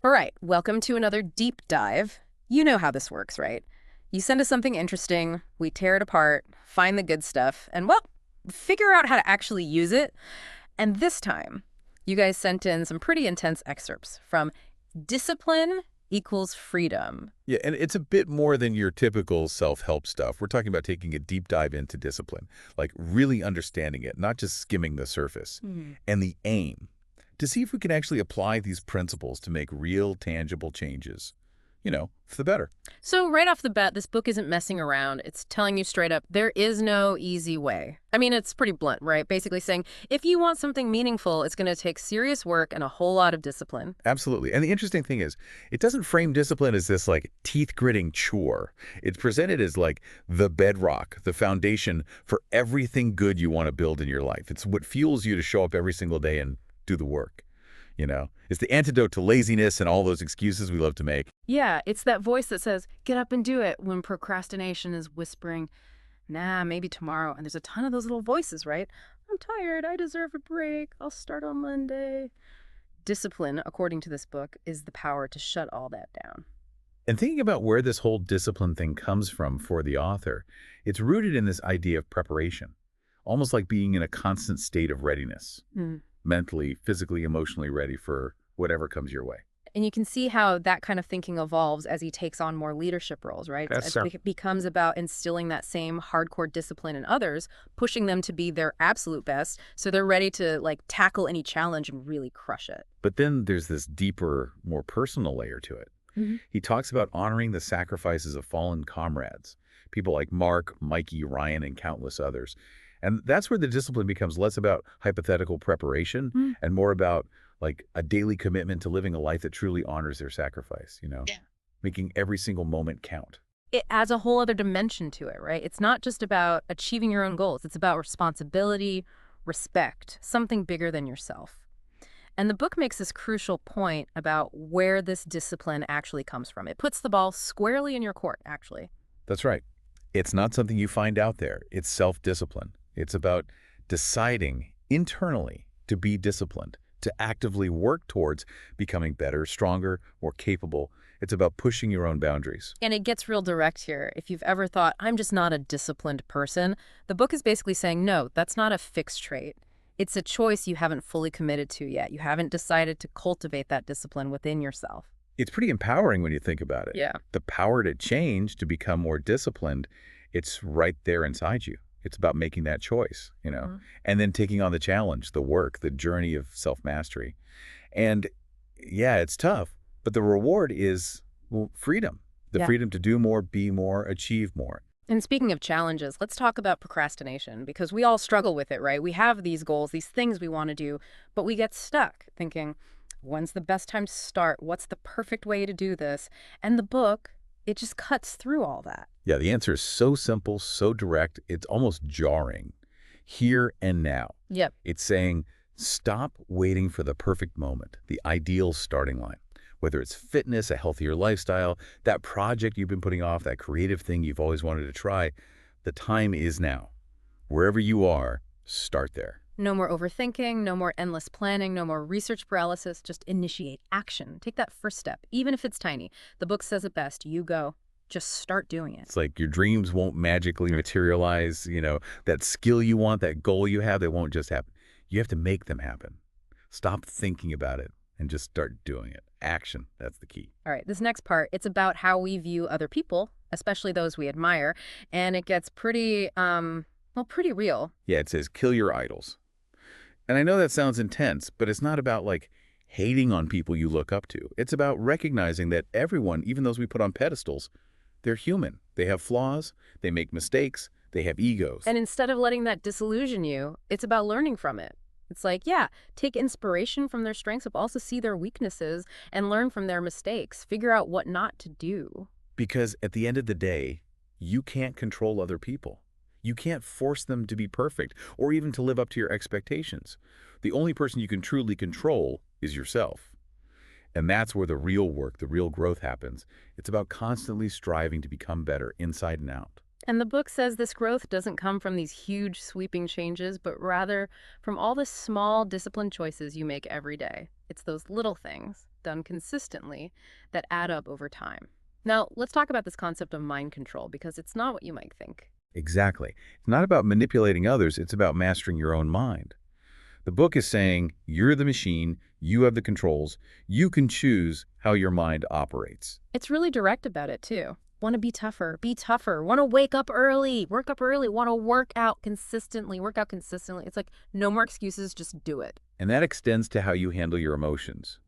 All right, welcome to another deep dive. You know how this works, right? You send us something interesting, we tear it apart, find the good stuff, and, well, figure out how to actually use it. And this time, you guys sent in some pretty intense excerpts from Discipline Equals Freedom. Yeah, and it's a bit more than your typical self-help stuff. We're talking about taking a deep dive into discipline, like really understanding it, not just skimming the surface. And the aim, to see if we can actually apply these principles to make real, tangible changes, for the better. So right off the bat, this book isn't messing around. It's telling you straight up, there is no easy way. I mean, it's pretty blunt, right? Basically saying, if you want something meaningful, it's going to take serious work and a whole lot of discipline. Absolutely. And the interesting thing is, it doesn't frame discipline as this like teeth-gritting chore. It's presented as like the bedrock, the foundation for everything good you want to build in your life. It's what fuels you to show up every single day and do the work. It's the antidote to laziness and all those excuses we love to make. Yeah, it's that voice that says, get up and do it, when procrastination is whispering, nah, maybe tomorrow. And there's a ton of those little voices, right? I'm tired. I deserve a break. I'll start on Monday. Discipline, according to this book, is the power to shut all that down. And thinking about where this whole discipline thing comes from for the author, it's rooted in this idea of preparation, almost like being in a constant state of readiness, mentally, physically, emotionally ready for whatever comes your way. And you can see how that kind of thinking evolves as he takes on more leadership roles, right? Yes, sir. It becomes about instilling that same hardcore discipline in others, pushing them to be their absolute best, so they're ready to, like, tackle any challenge and really crush it. But then there's this deeper, more personal layer to it. He talks about honoring the sacrifices of fallen comrades, people like Mark, Mikey, Ryan, and countless others. And that's where the discipline becomes less about hypothetical preparation and more about like a daily commitment to living a life that truly honors their sacrifice, Yeah. making every single moment count. It adds a whole other dimension to it, right? It's not just about achieving your own goals. It's about responsibility, respect, something bigger than yourself. And the book makes this crucial point about where this discipline actually comes from. It puts the ball squarely in your court, actually. That's right. It's not something you find out there. It's self-discipline. It's about deciding internally to be disciplined, to actively work towards becoming better, stronger, more capable. It's about pushing your own boundaries. And it gets real direct here. If you've ever thought, I'm just not a disciplined person, the book is basically saying, no, that's not a fixed trait. It's a choice you haven't fully committed to yet. You haven't decided to cultivate that discipline within yourself. It's pretty empowering when you think about it. Yeah. The power to change, to become more disciplined, it's right there inside you. It's about making that choice, and then taking on the challenge, the work, the journey of self-mastery. And yeah, it's tough, but the reward is, well, freedom. The Yeah. freedom to do more, be more, achieve more. And speaking of challenges, let's talk about procrastination, because we all struggle with it, right? We have these goals, these things we want to do, but we get stuck thinking, when's the best time to start? What's the perfect way to do this? And the book, it just cuts through all that. Yeah, the answer is so simple, so direct, it's almost jarring. Here and now. Yep. It's saying, stop waiting for the perfect moment, the ideal starting line. Whether it's fitness, a healthier lifestyle, that project you've been putting off, that creative thing you've always wanted to try, the time is now. Wherever you are, start there. No more overthinking, no more endless planning, no more research paralysis. Just initiate action. Take that first step, even if it's tiny. The book says it best. You go. Just start doing it. It's like your dreams won't magically materialize, that skill you want, that goal you have, they won't just happen. You have to make them happen. Stop thinking about it and just start doing it. Action, that's the key. All right, this next part, it's about how we view other people, especially those we admire, and it gets pretty, pretty real. Yeah, it says, kill your idols. And I know that sounds intense, but it's not about like hating on people you look up to. It's about recognizing that everyone, even those we put on pedestals, they're human. They have flaws, they make mistakes, they have egos. And instead of letting that disillusion you, it's about learning from it. It's like, yeah, take inspiration from their strengths, but also see their weaknesses and learn from their mistakes. Figure out what not to do. Because at the end of the day, you can't control other people. You can't force them to be perfect or even to live up to your expectations. The only person you can truly control is yourself. And that's where the real work, the real growth happens. It's about constantly striving to become better inside and out. And the book says this growth doesn't come from these huge sweeping changes, but rather from all the small disciplined choices you make every day. It's those little things. done consistently, that add up over time. Now, let's talk about this concept of mind control because it's not what you might think. Exactly. It's not about manipulating others, it's about mastering your own mind. The book is saying you're the machine, you have the controls, you can choose how your mind operates. It's really direct about it, too. Want to be tougher, be tougher. Want to wake up early, work up early. Want to work out consistently, work out consistently. It's like no more excuses, just do it. And that extends to how you handle your emotions.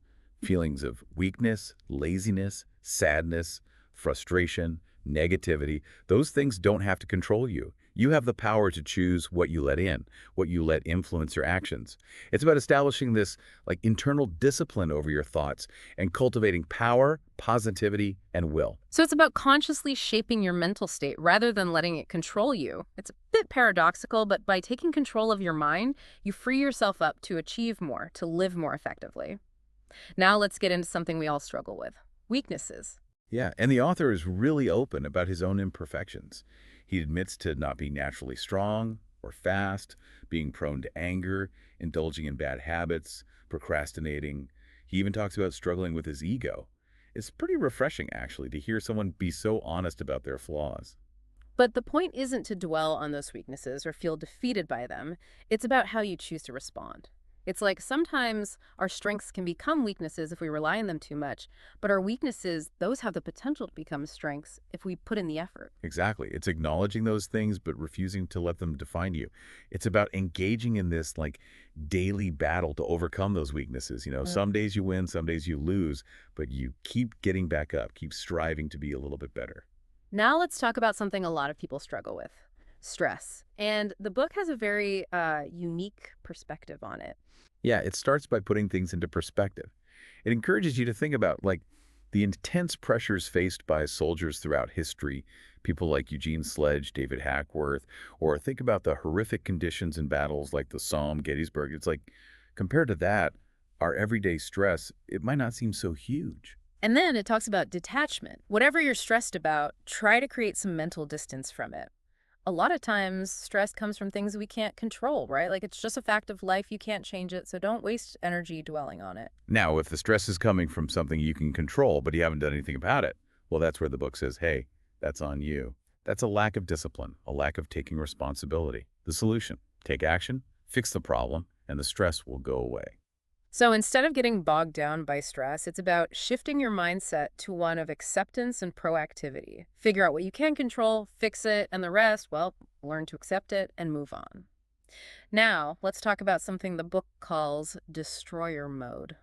Feelings of weakness, laziness, sadness, frustration, negativity, those things don't have to control you. You have the power to choose what you let in, what you let influence your actions. It's about establishing this internal discipline over your thoughts and cultivating power, positivity, and will. So it's about consciously shaping your mental state rather than letting it control you. It's a bit paradoxical, but by taking control of your mind, you free yourself up to achieve more, to live more effectively. Now let's get into something we all struggle with: weaknesses. Yeah, and the author is really open about his own imperfections. He admits to not being naturally strong or fast, being prone to anger, indulging in bad habits, procrastinating. He even talks about struggling with his ego. It's pretty refreshing, actually, to hear someone be so honest about their flaws. But the point isn't to dwell on those weaknesses or feel defeated by them. It's about how you choose to respond. It's like sometimes our strengths can become weaknesses if we rely on them too much, but our weaknesses, those have the potential to become strengths if we put in the effort. Exactly. It's acknowledging those things but refusing to let them define you. It's about engaging in this daily battle to overcome those weaknesses. Some days you win, some days you lose, but you keep getting back up, keep striving to be a little bit better. Now let's talk about something a lot of people struggle with: stress. And the book has a very unique perspective on it. Yeah, it starts by putting things into perspective. It encourages you to think about the intense pressures faced by soldiers throughout history, people like Eugene Sledge, David Hackworth, or think about the horrific conditions in battles like the Somme, Gettysburg. It's compared to that, our everyday stress, it might not seem so huge. And then it talks about detachment. Whatever you're stressed about, try to create some mental distance from it. A lot of times, stress comes from things we can't control, right? Like it's just a fact of life. You can't change it. So don't waste energy dwelling on it. Now, if the stress is coming from something you can control, but you haven't done anything about it, well, that's where the book says, hey, that's on you. That's a lack of discipline, a lack of taking responsibility. The solution: take action, fix the problem, and the stress will go away. So instead of getting bogged down by stress, it's about shifting your mindset to one of acceptance and proactivity. Figure out what you can control, fix it, and the rest, well, learn to accept it and move on. Now, let's talk about something the book calls destroyer mode.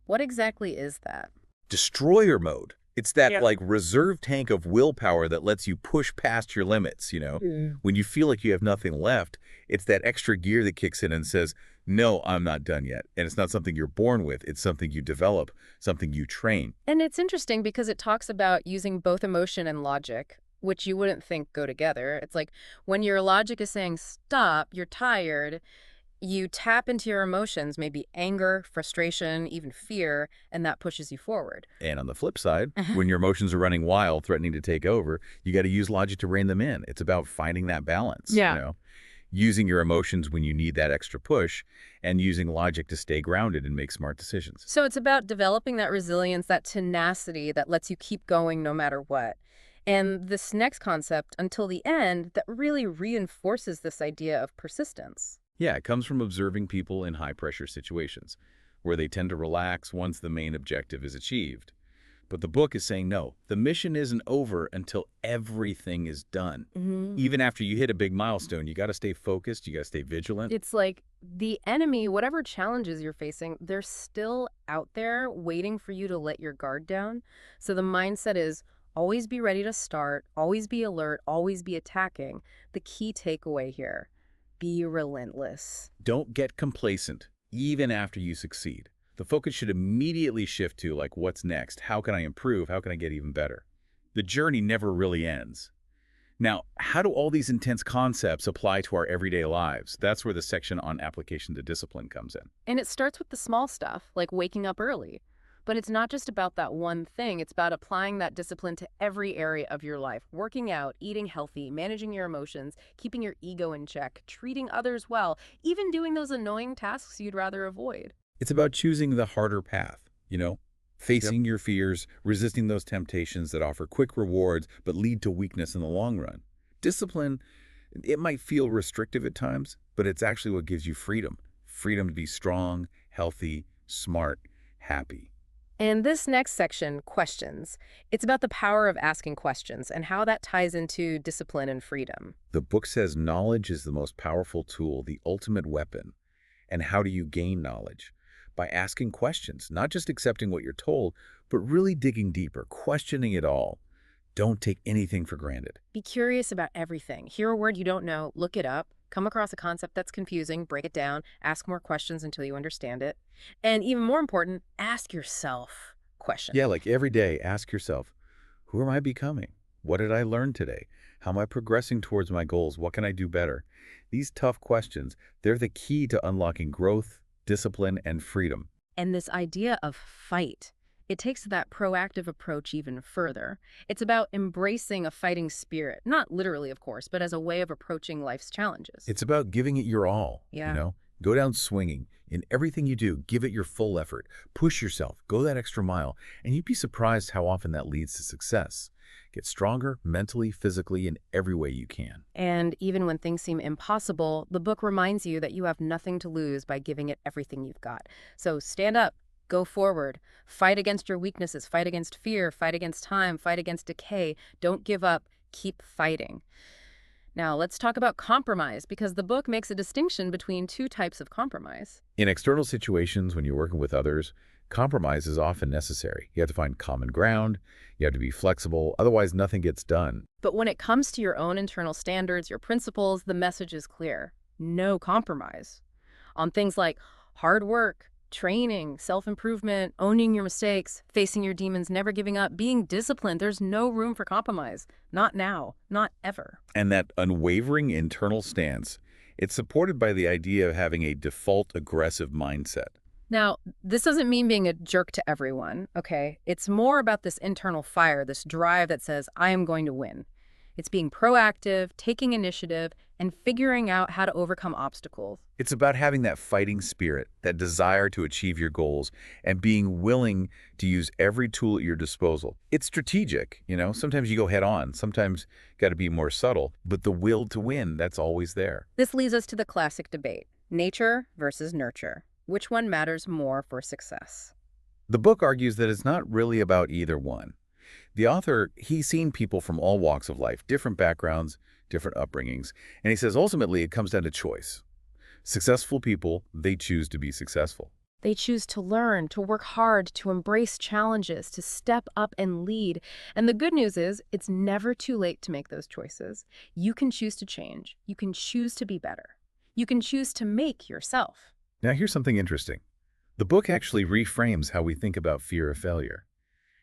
What exactly is that? Destroyer mode. It's that Yeah. reserve tank of willpower that lets you push past your limits. When you feel like you have nothing left, it's that extra gear that kicks in and says, no, I'm not done yet. And it's not something you're born with. It's something you develop, something you train. And it's interesting because it talks about using both emotion and logic, which you wouldn't think go together. It's like when your logic is saying stop, you're tired, you tap into your emotions, maybe anger, frustration, even fear, and that pushes you forward. And on the flip side, when your emotions are running wild, threatening to take over, you got to use logic to rein them in. It's about finding that balance. Yeah. Using your emotions when you need that extra push and using logic to stay grounded and make smart decisions. So it's about developing that resilience, that tenacity that lets you keep going no matter what. And this next concept, until the end, that really reinforces this idea of persistence. Yeah, it comes from observing people in high-pressure situations, where they tend to relax once the main objective is achieved. But the book is saying, no, the mission isn't over until everything is done. Even after you hit a big milestone, you got to stay focused, you got to stay vigilant. It's like the enemy, whatever challenges you're facing, they're still out there waiting for you to let your guard down. So the mindset is always be ready to start, always be alert, always be attacking. The key takeaway here: be relentless. Don't get complacent, even after you succeed. The focus should immediately shift to, what's next? How can I improve? How can I get even better? The journey never really ends. Now, how do all these intense concepts apply to our everyday lives? That's where the section on application to discipline comes in. And it starts with the small stuff, like waking up early. But it's not just about that one thing. It's about applying that discipline to every area of your life: working out, eating healthy, managing your emotions, keeping your ego in check, treating others well, even doing those annoying tasks you'd rather avoid. It's about choosing the harder path. Facing your fears, resisting those temptations that offer quick rewards but lead to weakness in the long run. Discipline, it might feel restrictive at times, but it's actually what gives you freedom. Freedom to be strong, healthy, smart, happy. And this next section, questions, it's about the power of asking questions and how that ties into discipline and freedom. The book says knowledge is the most powerful tool, the ultimate weapon. And how do you gain knowledge? By asking questions, not just accepting what you're told, but really digging deeper, questioning it all. Don't take anything for granted. Be curious about everything. Hear a word you don't know, look it up, come across a concept that's confusing, break it down, ask more questions until you understand it. And even more important, ask yourself questions. Yeah, like every day, ask yourself, who am I becoming? What did I learn today? How am I progressing towards my goals? What can I do better? These tough questions, they're the key to unlocking growth, discipline, and freedom. And this idea of fight, it takes that proactive approach even further. It's about embracing a fighting spirit, not literally, of course, but as a way of approaching life's challenges. It's about giving it your all, Yeah. Go down swinging. In everything you do, give it your full effort. Push yourself. Go that extra mile. And you'd be surprised how often that leads to success. Get stronger mentally, physically, in every way you can. And even when things seem impossible, the book reminds you that you have nothing to lose by giving it everything you've got. So stand up, go forward, fight against your weaknesses, fight against fear, fight against time, fight against decay. Don't give up, keep fighting. Now, let's talk about compromise, because the book makes a distinction between two types of compromise. In external situations, when you're working with others, compromise is often necessary. You have to find common ground. You have to be flexible. Otherwise, nothing gets done. But when it comes to your own internal standards, your principles, the message is clear. No compromise. On things like hard work, training, self-improvement, owning your mistakes, facing your demons, never giving up, being disciplined, there's no room for compromise. Not now, not ever. And that unwavering internal stance, it's supported by the idea of having a default aggressive mindset. Now, this doesn't mean being a jerk to everyone, okay? It's more about this internal fire, this drive that says, I am going to win. It's being proactive, taking initiative, and figuring out how to overcome obstacles. It's about having that fighting spirit, that desire to achieve your goals, and being willing to use every tool at your disposal. It's strategic, Sometimes you go head on, sometimes got to be more subtle, but the will to win, that's always there. This leads us to the classic debate, nature versus nurture. Which one matters more for success? The book argues that it's not really about either one. The author, he's seen people from all walks of life, different backgrounds, different upbringings, and he says ultimately it comes down to choice. Successful people, they choose to be successful. They choose to learn, to work hard, to embrace challenges, to step up and lead. And the good news is, it's never too late to make those choices. You can choose to change. You can choose to be better. You can choose to make yourself. Now here's something interesting. The book actually reframes how we think about fear of failure.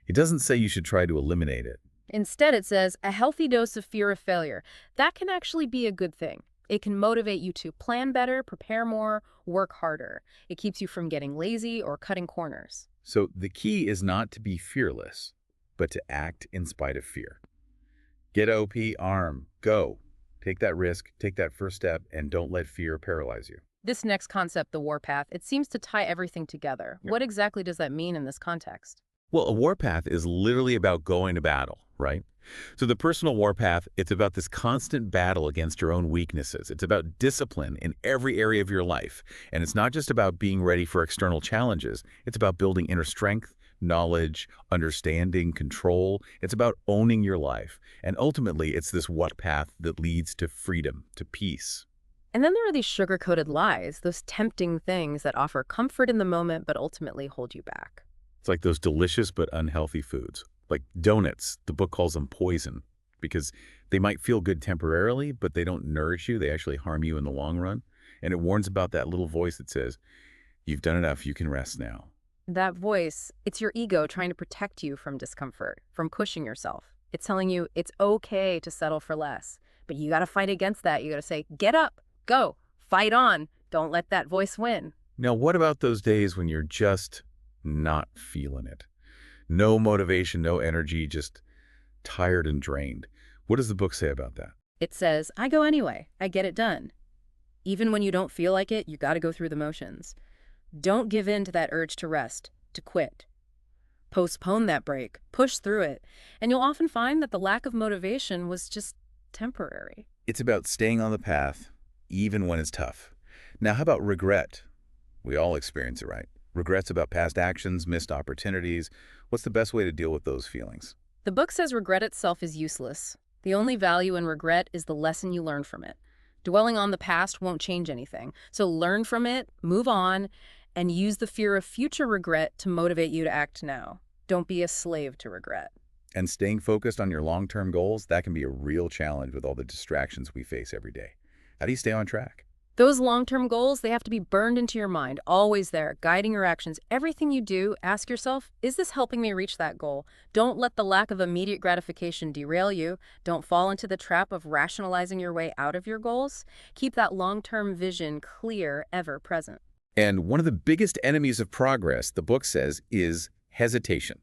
It doesn't say you should try to eliminate it. Instead, it says a healthy dose of fear of failure. That can actually be a good thing. It can motivate you to plan better, prepare more, work harder. It keeps you from getting lazy or cutting corners. So the key is not to be fearless, but to act in spite of fear. Get OP, arm, go. Take that risk, take that first step, and don't let fear paralyze you. This next concept, the warpath, it seems to tie everything together. Yeah. What exactly does that mean in this context? Well, a warpath is literally about going to battle, right? So the personal warpath, it's about this constant battle against your own weaknesses. It's about discipline in every area of your life. And it's not just about being ready for external challenges. It's about building inner strength, knowledge, understanding, control. It's about owning your life. And ultimately, it's this warpath that leads to freedom, to peace. And then there are these sugar-coated lies, those tempting things that offer comfort in the moment but ultimately hold you back. It's like those delicious but unhealthy foods. Like donuts, the book calls them poison because they might feel good temporarily, but they don't nourish you. They actually harm you in the long run. And it warns about that little voice that says, you've done enough, you can rest now. That voice, it's your ego trying to protect you from discomfort, from pushing yourself. It's telling you it's okay to settle for less, but you got to fight against that. You got to say, get up, go, fight on. Don't let that voice win. Now, what about those days when you're just not feeling it? No motivation, no energy, just tired and drained. What does the book say about that? It says, I go anyway. I get it done. Even when you don't feel like it, you got to go through the motions. Don't give in to that urge to rest, to quit. Postpone that break, push through it, and you'll often find that the lack of motivation was just temporary. It's about staying on the path, even when it's tough. Now, how about regret? We all experience it, right? Regrets about past actions, missed opportunities. What's the best way to deal with those feelings? The book says regret itself is useless. The only value in regret is the lesson you learn from it. Dwelling on the past won't change anything. So learn from it, move on, and use the fear of future regret to motivate you to act now. Don't be a slave to regret. And staying focused on your long-term goals, that can be a real challenge with all the distractions we face every day. How do you stay on track? Those long-term goals, they have to be burned into your mind, always there, guiding your actions. Everything you do, ask yourself, is this helping me reach that goal? Don't let the lack of immediate gratification derail you. Don't fall into the trap of rationalizing your way out of your goals. Keep that long-term vision clear, ever present. And one of the biggest enemies of progress, the book says, is hesitation.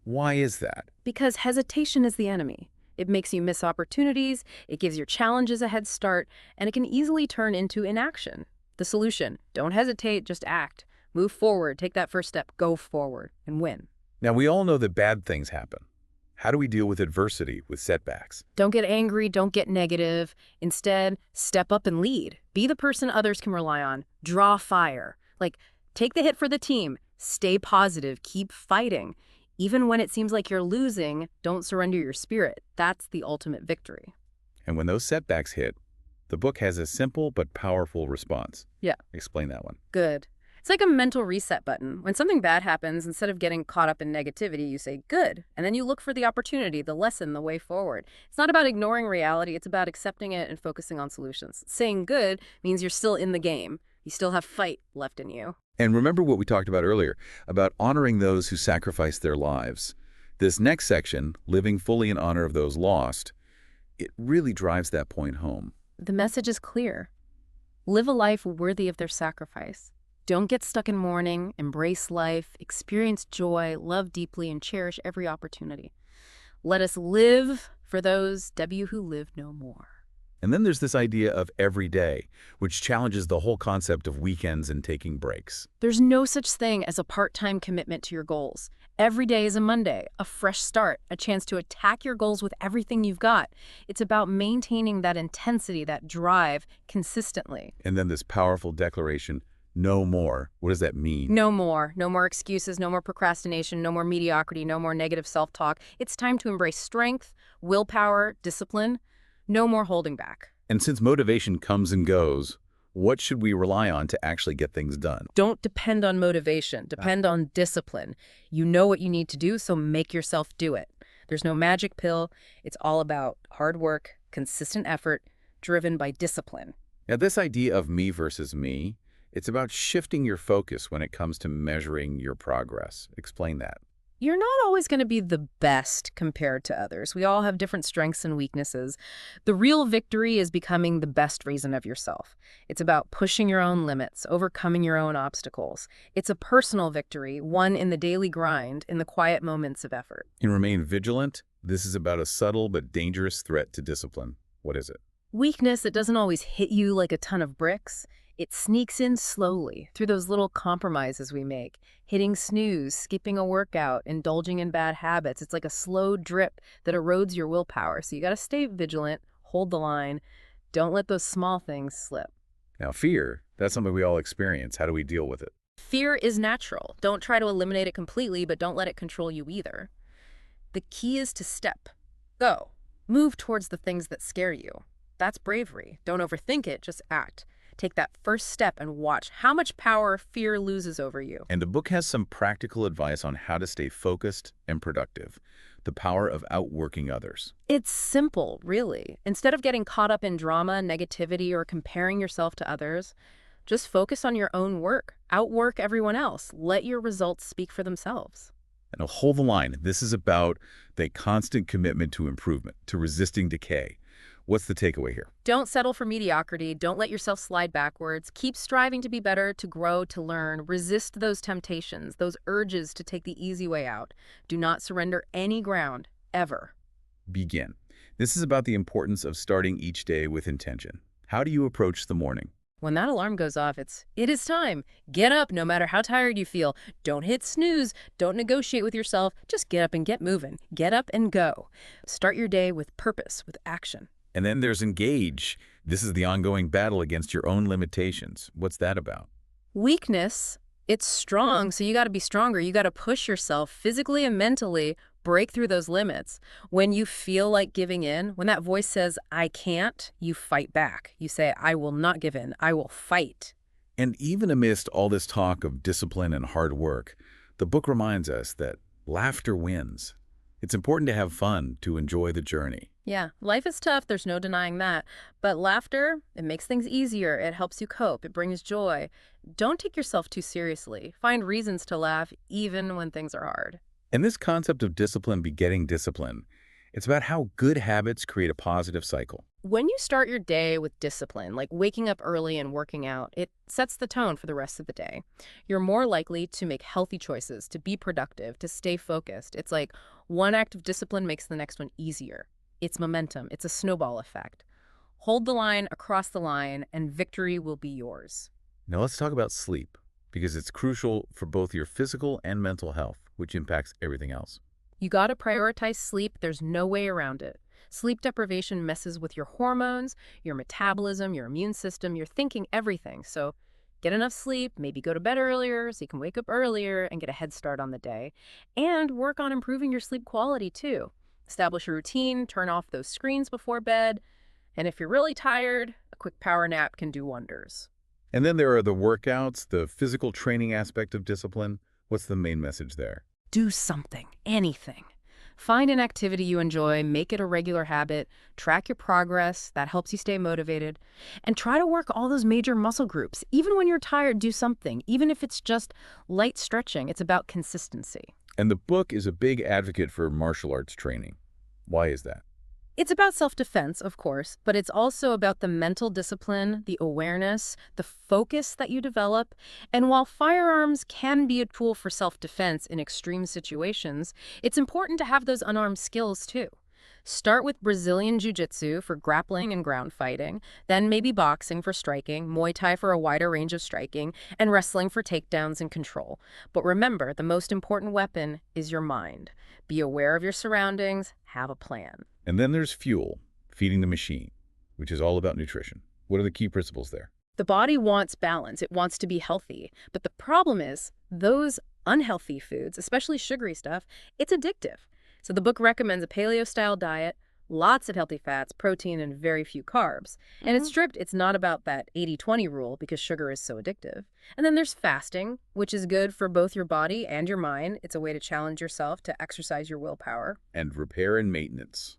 Why is that? Because hesitation is the enemy. It makes you miss opportunities, it gives your challenges a head start, and it can easily turn into inaction. The solution: don't hesitate, just act. Move forward, take that first step, go forward, and win. Now, we all know that bad things happen. How do we deal with adversity, with setbacks? Don't get angry, don't get negative. Instead, step up and lead. Be the person others can rely on. Draw fire. Take the hit for the team. Stay positive, keep fighting. Even when it seems like you're losing, don't surrender your spirit. That's the ultimate victory. And when those setbacks hit, the book has a simple but powerful response. Yeah. Explain that one. Good. It's like a mental reset button. When something bad happens, instead of getting caught up in negativity, you say, good. And then you look for the opportunity, the lesson, the way forward. It's not about ignoring reality. It's about accepting it and focusing on solutions. Saying good means you're still in the game. You still have fight left in you. And remember what we talked about earlier, about honoring those who sacrifice their lives. This next section, living fully in honor of those lost, it really drives that point home. The message is clear. Live a life worthy of their sacrifice. Don't get stuck in mourning, embrace life, experience joy, love deeply, and cherish every opportunity. Let us live for those who live no more. And then there's this idea of every day, which challenges the whole concept of weekends and taking breaks. There's no such thing as a part-time commitment to your goals. Every day is a Monday, a fresh start, a chance to attack your goals with everything you've got. It's about maintaining that intensity, that drive, consistently. And then this powerful declaration, no more. What does that mean? No more. No more excuses, no more procrastination, no more mediocrity, no more negative self-talk. It's time to embrace strength, willpower, discipline. No more holding back. And since motivation comes and goes, what should we rely on to actually get things done? Don't depend on motivation. Depend on discipline. You know what you need to do, so make yourself do it. There's no magic pill. It's all about hard work, consistent effort, driven by discipline. Now, this idea of me versus me, it's about shifting your focus when it comes to measuring your progress. Explain that. You're not always going to be the best compared to others. We all have different strengths and weaknesses. The real victory is becoming the best version of yourself. It's about pushing your own limits, overcoming your own obstacles. It's a personal victory, one in the daily grind, in the quiet moments of effort. And remain vigilant. This is about a subtle but dangerous threat to discipline. What is it? Weakness that doesn't always hit you like a ton of bricks. It sneaks in slowly through those little compromises we make. Hitting snooze, skipping a workout, indulging in bad habits. It's like a slow drip that erodes your willpower. So you got to stay vigilant, hold the line. Don't let those small things slip. Now, fear, that's something we all experience. How do we deal with it? Fear is natural. Don't try to eliminate it completely, but don't let it control you either. The key is to step. Go. Move towards the things that scare you. That's bravery. Don't overthink it, just act. Take that first step and watch how much power fear loses over you. And the book has some practical advice on how to stay focused and productive. The power of outworking others. It's simple, really. Instead of getting caught up in drama, negativity, or comparing yourself to others, just focus on your own work. Outwork everyone else. Let your results speak for themselves. And hold the line. This is about the constant commitment to improvement, to resisting decay. What's the takeaway here? Don't settle for mediocrity. Don't let yourself slide backwards. Keep striving to be better, to grow, to learn. Resist those temptations, those urges to take the easy way out. Do not surrender any ground, ever. Begin. This is about the importance of starting each day with intention. How do you approach the morning? When that alarm goes off, it is time. Get up no matter how tired you feel. Don't hit snooze. Don't negotiate with yourself. Just get up and get moving. Get up and go. Start your day with purpose, with action. And then there's engage. This is the ongoing battle against your own limitations. What's that about? Weakness, it's strong, so you got to be stronger. You got to push yourself physically and mentally, break through those limits. When you feel like giving in, when that voice says, I can't, you fight back. You say, I will not give in. I will fight. And even amidst all this talk of discipline and hard work, the book reminds us that laughter wins. It's important to have fun, to enjoy the journey. Yeah, life is tough, there's no denying that. But laughter, it makes things easier. It helps you cope. It brings joy. Don't take yourself too seriously. Find reasons to laugh even when things are hard. And this concept of discipline begetting discipline, it's about how good habits create a positive cycle. When you start your day with discipline, like waking up early and working out, it sets the tone for the rest of the day. You're more likely to make healthy choices, to be productive, to stay focused. It's like one act of discipline makes the next one easier. It's momentum. It's a snowball effect. Hold the line across the line, and victory will be yours. Now let's talk about sleep, because it's crucial for both your physical and mental health, which impacts everything else. You got to prioritize sleep. There's no way around it. Sleep deprivation messes with your hormones, your metabolism, your immune system, your thinking, everything. So get enough sleep, maybe go to bed earlier so you can wake up earlier and get a head start on the day. And work on improving your sleep quality too. Establish a routine, turn off those screens before bed. And if you're really tired, a quick power nap can do wonders. And then there are the workouts, the physical training aspect of discipline. What's the main message there? Do something, anything. Find an activity you enjoy, make it a regular habit, track your progress, that helps you stay motivated, and try to work all those major muscle groups. Even when you're tired, do something, even if it's just light stretching. It's about consistency. And the book is a big advocate for martial arts training. Why is that? It's about self-defense, of course, but it's also about the mental discipline, the awareness, the focus that you develop. And while firearms can be a tool for self-defense in extreme situations, it's important to have those unarmed skills too. Start with Brazilian Jiu-Jitsu for grappling and ground fighting, then maybe boxing for striking, Muay Thai for a wider range of striking, and wrestling for takedowns and control. But remember, the most important weapon is your mind. Be aware of your surroundings, have a plan. And then there's fuel, feeding the machine, which is all about nutrition. What are the key principles there? The body wants balance. It wants to be healthy. But the problem is those unhealthy foods, especially sugary stuff, it's addictive. So the book recommends a paleo-style diet, lots of healthy fats, protein, and very few carbs. And it's not about that 80-20 rule because sugar is so addictive. And then there's fasting, which is good for both your body and your mind. It's a way to challenge yourself, to exercise your willpower. And repair and maintenance.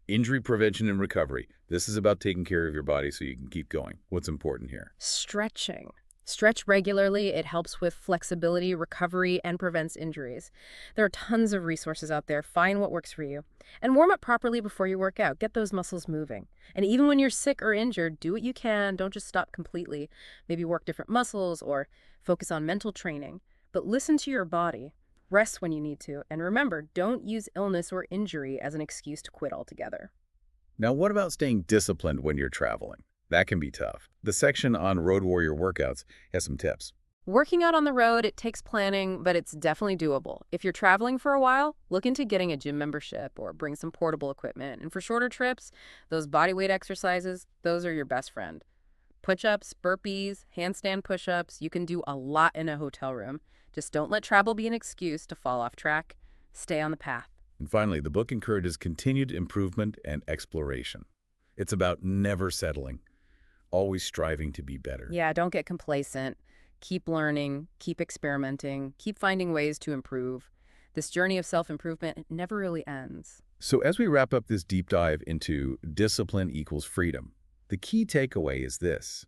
Injury prevention and recovery. This is about taking care of your body so you can keep going. What's important here? Stretching. Stretch regularly. It helps with flexibility, recovery, and prevents injuries. There are tons of resources out there. Find what works for you. And warm up properly before you work out. Get those muscles moving. And even when you're sick or injured, do what you can. Don't just stop completely. Maybe work different muscles or focus on mental training. But listen to your body. Rest when you need to. And remember, don't use illness or injury as an excuse to quit altogether. Now, what about staying disciplined when you're traveling? That can be tough. The section on Road Warrior workouts has some tips. Working out on the road, it takes planning, but it's definitely doable. If you're traveling for a while, look into getting a gym membership or bring some portable equipment. And for shorter trips, those bodyweight exercises, those are your best friend. Push-ups, burpees, handstand push-ups, you can do a lot in a hotel room. Just don't let travel be an excuse to fall off track. Stay on the path. And finally, the book encourages continued improvement and exploration. It's about never settling, always striving to be better. Yeah, don't get complacent. Keep learning, keep experimenting, keep finding ways to improve. This journey of self-improvement, it never really ends. So as we wrap up this deep dive into discipline equals freedom, the key takeaway is this.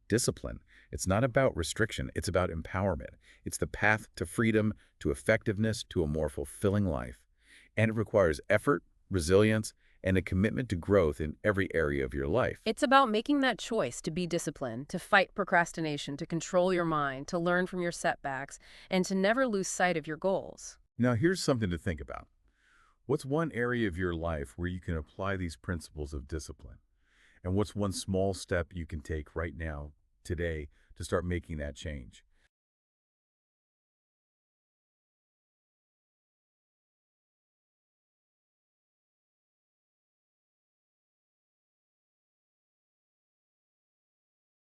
Discipline, it's not about restriction, it's about empowerment. It's the path to freedom, to effectiveness, to a more fulfilling life. And it requires effort, resilience, and a commitment to growth in every area of your life. It's about making that choice to be disciplined, to fight procrastination, to control your mind, to learn from your setbacks, and to never lose sight of your goals. Now, here's something to think about. What's one area of your life where you can apply these principles of discipline? And what's one small step you can take right now today to start making that change.